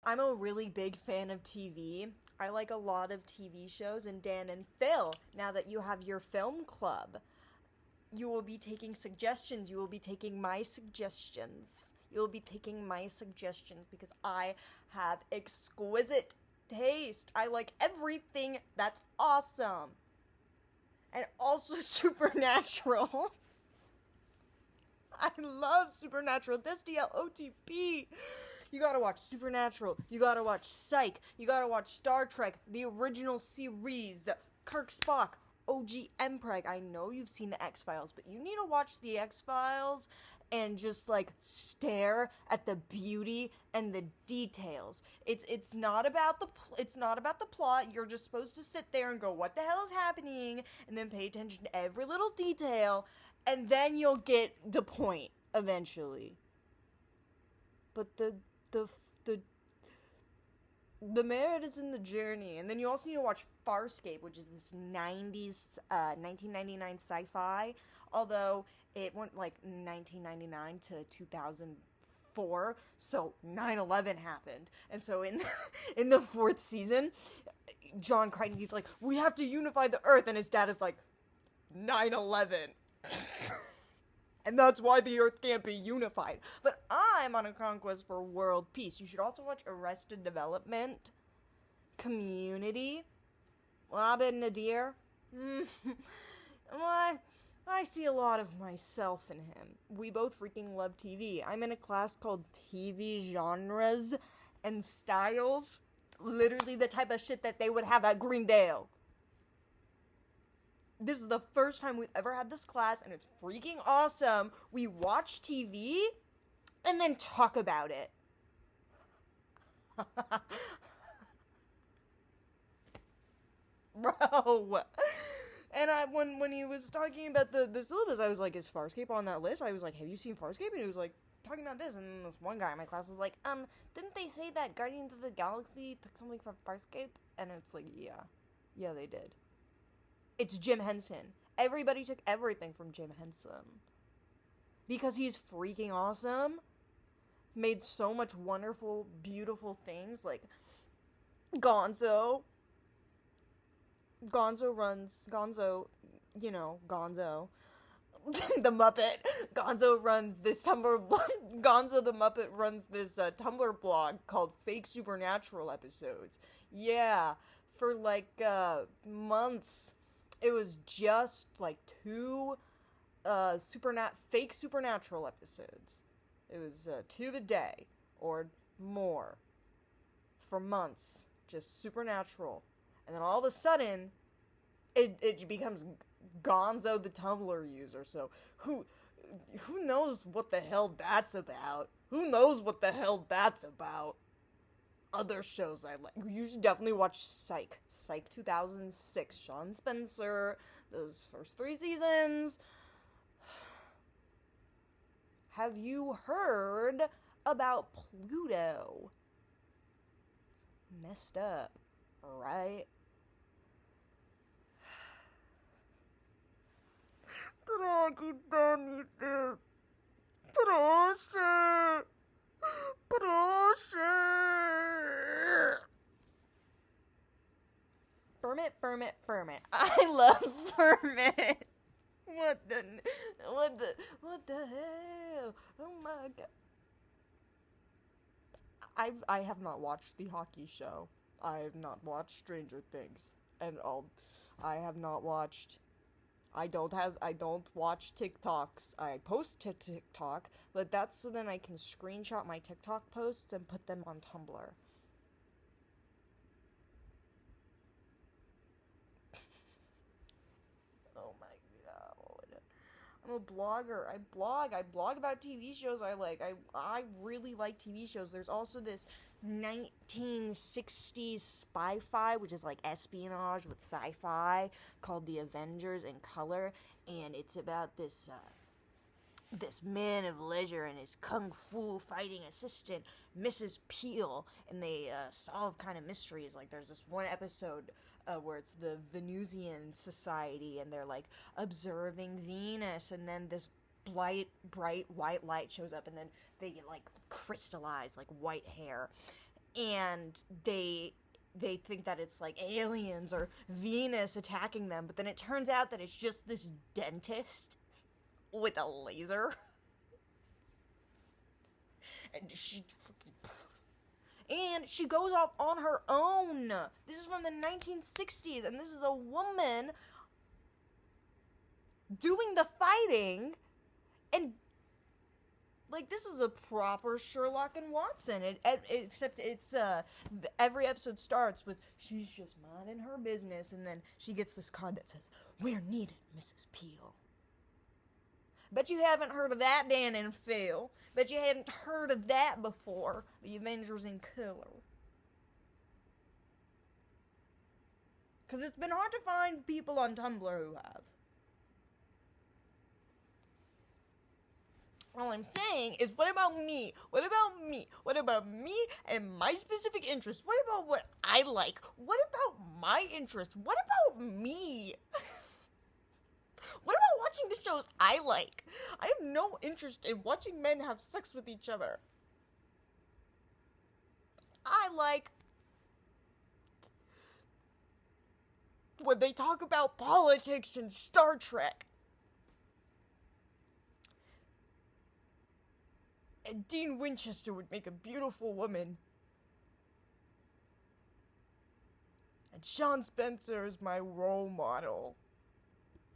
I'm a really big fan of TV. I like a lot of TV shows, and Dan and Phil, now that you have your film club, you will be taking suggestions. You will be taking my suggestions. You will be taking my suggestions because I have exquisite taste. I like everything that's awesome. And also supernatural. I love Supernatural. Destiel OTP. You gotta watch Supernatural. You gotta watch Psych. You gotta watch Star Trek, the original series. Kirk Spock, OG Mpreg. I know you've seen the X-Files, but you need to watch the X-Files and just like stare at the beauty and the details. It's not about the plot. You're just supposed to sit there and go, "What the hell is happening?" and then pay attention to every little detail, and then you'll get the point eventually. But the merit is in the journey. And then you also need to watch Farscape, which is this 1999 sci-fi, although it went like 1999 to 2004, so 9/11 happened. And so in the fourth season, John Crichton, he's like, "We have to unify the Earth," and his dad is like, 9/11. And that's why the Earth can't be unified. But I'm on a conquest for world peace. You should also watch Arrested Development, Community, Abed Nadir. I see a lot of myself in him. We both freaking love TV. I'm in a class called TV Genres and Styles. Literally the type of shit that they would have at Greendale. This is the first time we've ever had this class, and it's freaking awesome. We watch TV, and then talk about it. Bro. And when he was talking about the syllabus, I was like, "Is Farscape on that list?" I was like, "Have you seen Farscape?" And he was like, talking about this, and then this one guy in my class was like, "Didn't they say that Guardians of the Galaxy took something from Farscape?" And it's like, yeah, they did. It's Jim Henson. Everybody took everything from Jim Henson. Because he's freaking awesome. Made so much wonderful, beautiful things. Like, Gonzo. Gonzo. The Muppet. Gonzo the Muppet runs this Tumblr blog called Fake Supernatural Episodes. Yeah, for like months. It was just like 2 fake Supernatural episodes. It was 2 a day or more for months, just Supernatural. And then all of a sudden, it becomes Gonzo the Tumblr user. So who knows what the hell that's about? Who knows what the hell that's about? Other shows I like. You should definitely watch Psych. Psych 2006. Sean Spencer. Those first 3 seasons. Have you heard about Pluto? It's messed up, right? Ferment. I love Ferment. What the hell? Oh my god. I have not watched the hockey show. I have not watched Stranger Things. I have not watched... I don't watch TikToks. I post to TikTok, but that's so then I can screenshot my TikTok posts and put them on Tumblr. Oh my god. I'm a blogger. I blog about TV shows I like. I really like TV shows. There's also this 1960s spy-fi, which is like espionage with sci-fi, called The Avengers in Color, and it's about this man of leisure and his kung fu fighting assistant, Mrs. Peel, and they solve kind of mysteries. Like, there's this one episode where it's the Venusian Society, and they're like observing Venus, and then this bright white light shows up, and then they like crystallize like white hair. and they think that it's like aliens or Venus attacking them, but then it turns out that it's just this dentist with a laser. And she goes off on her own. This is from the 1960s, and this is a woman doing the fighting, and like, this is a proper Sherlock and Watson. Except it's every episode starts with she's just minding her business, and then she gets this card that says, "We're needed, Mrs. Peel." Bet you haven't heard of that, Dan and Phil. Bet you hadn't heard of that before. The Avengers in color. Because it's been hard to find people on Tumblr who have. All I'm saying is, what about me? What about me? What about me and my specific interests? What about what I like? What about my interests? What about me? What about watching the shows I like? I have no interest in watching men have sex with each other. I like when they talk about politics and Star Trek. And Dean Winchester would make a beautiful woman. And Sean Spencer is my role model.